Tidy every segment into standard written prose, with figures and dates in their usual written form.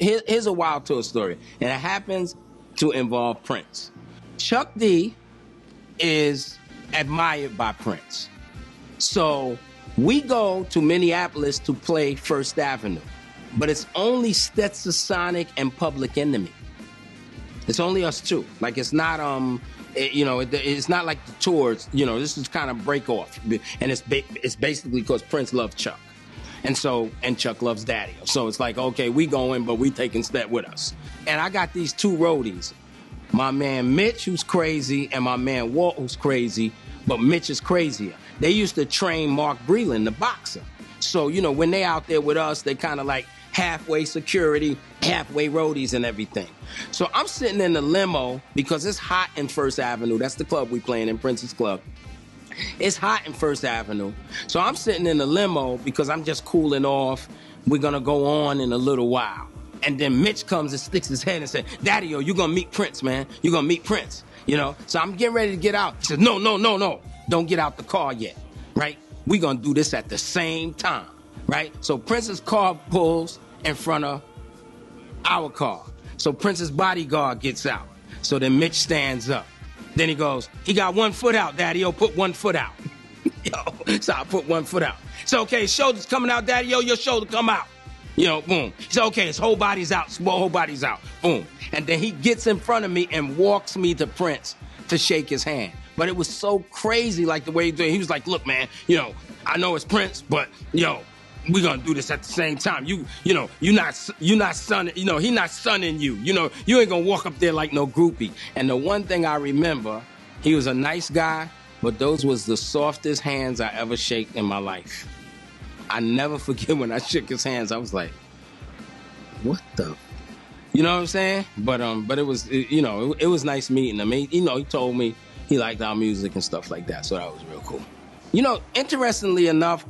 here's a wild tour story, and it happens to involve Prince. Chuck D is admired by Prince. So we go to Minneapolis to play First Avenue, but it's only Stetsasonic and Public Enemy. It's only us two. Like, it's not, it's not like the tours, this is kind of break off. And it's basically because Prince loves Chuck. And Chuck loves Daddy. So it's like, okay, we going, but we taking Stet with us. And I got these two roadies. My man Mitch, who's crazy, and my man Walt, who's crazy, but Mitch is crazier. They used to train Mark Breland, the boxer. So, when they out there with us, they kind of like halfway security, halfway roadies and everything. So I'm sitting in the limo because it's hot in First Avenue. That's the club we playing in, Prince's Club. It's hot in First Avenue. So I'm sitting in the limo because I'm just cooling off. We're going to go on in a little while. And then Mitch comes and sticks his head and says, Daddy-o, you're going to meet Prince, man. You're going to meet Prince. So I'm getting ready to get out. He says, no. Don't get out the car yet, right? We're going to do this at the same time, right? So Prince's car pulls in front of our car. So Prince's bodyguard gets out. So then Mitch stands up. Then he goes, he got 1 foot out, Daddy-o, put 1 foot out. So I put 1 foot out. So, okay, his shoulder's coming out, Daddy-o, your shoulder come out. Boom. He said, okay, his whole body's out, whole body's out. Boom. And then he gets in front of me and walks me to Prince to shake his hand. But it was so crazy, like the way he did it. He was like, look, man, I know it's Prince, but, we're gonna do this at the same time. You're not sunning, he not sunning you. You ain't gonna walk up there like no groupie. And the one thing I remember, he was a nice guy, but those was the softest hands I ever shake in my life. I never forget when I shook his hands. I was like, what the? You know what I'm saying? But it was, it was nice meeting him. He told me he liked our music and stuff like that, so that was real cool. Interestingly enough,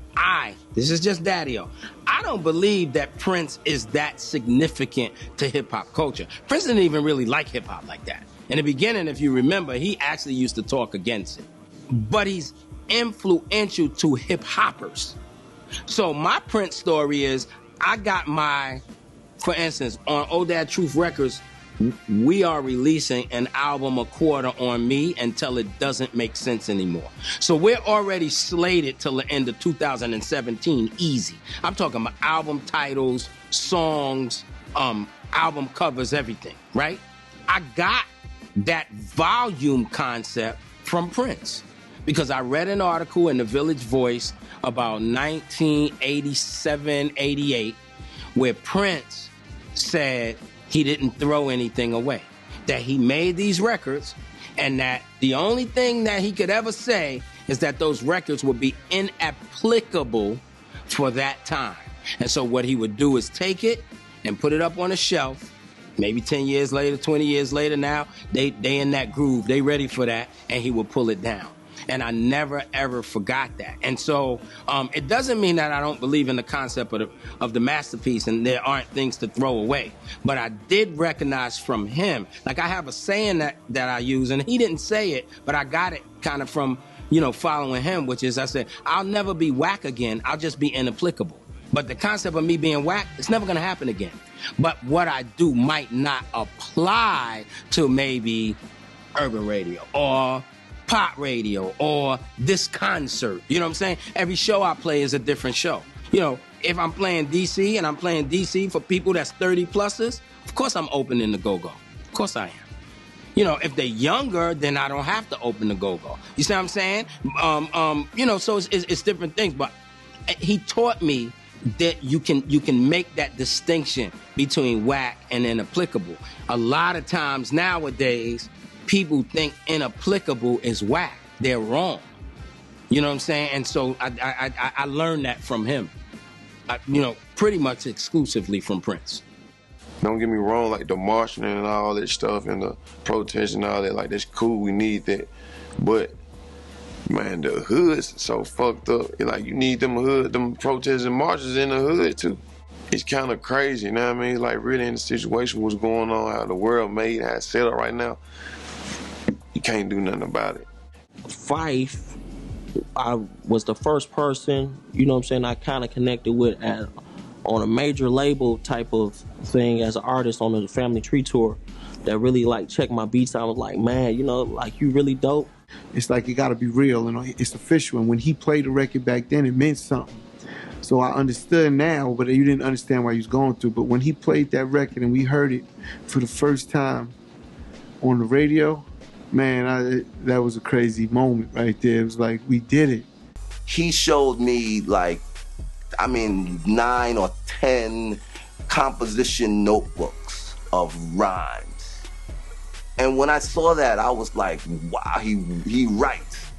this is just Daddy-o, I don't believe that Prince is that significant to hip-hop culture. Prince didn't even really like hip-hop like that. In the beginning, if you remember, he actually used to talk against it. But he's influential to hip-hoppers. So my Prince story is, I got for instance, on Old Dad Truth Records, we are releasing an album a quarter on me until it doesn't make sense anymore. So we're already slated till the end of 2017, easy. I'm talking about album titles, songs, album covers, everything, right? I got that volume concept from Prince because I read an article in the Village Voice about 1987, 88, where Prince said he didn't throw anything away, that he made these records, and that the only thing that he could ever say is that those records would be inapplicable for that time. And so what he would do is take it and put it up on a shelf. Maybe 10 years later, 20 years later now, they in that groove, they ready for that, and he would pull it down. And I never, ever forgot that. And so it doesn't mean that I don't believe in the concept of the masterpiece and there aren't things to throw away. But I did recognize from him, like I have a saying that I use, and he didn't say it, but I got it kind of from, following him, which is I said, I'll never be whack again. I'll just be inapplicable. But the concept of me being whack, it's never going to happen again. But what I do might not apply to maybe urban radio or pop radio or this concert. You know what I'm saying? Every show I play is a different show. If I'm playing DC and I'm playing DC for people that's 30 pluses, of course I'm opening the go-go. Of course I am. If they're younger, then I don't have to open the go-go. You see what I'm saying? So it's different things. But he taught me that you can make that distinction between whack and inapplicable. A lot of times nowadays, people think inapplicable is whack. They're wrong. You know what I'm saying? And so I learned that from him. Pretty much exclusively from Prince. Don't get me wrong, like the marching and all that stuff and the protest and all that, like that's cool, we need that. But man, the hood's so fucked up. Like you need them protests and marches in the hood too. It's kind of crazy, you know what I mean? Like really in the situation what's going on, how the world made, how it's set up right now, you can't do nothing about it. Fife, I was the first person, I kind of connected with at on a major label type of thing as an artist on the Family Tree tour that really like checked my beats. I was like, man, you know, like you really dope. It's like it got to be real and it's official. And when he played the record back then, it meant something. So I understood now, but you didn't understand why he was going through. But when he played that record and we heard it for the first time on the radio, man, that was a crazy moment right there. It was like, we did it. He showed me like, I mean, 9 or 10 composition notebooks of rhymes. And when I saw that, I was like, wow, he writes.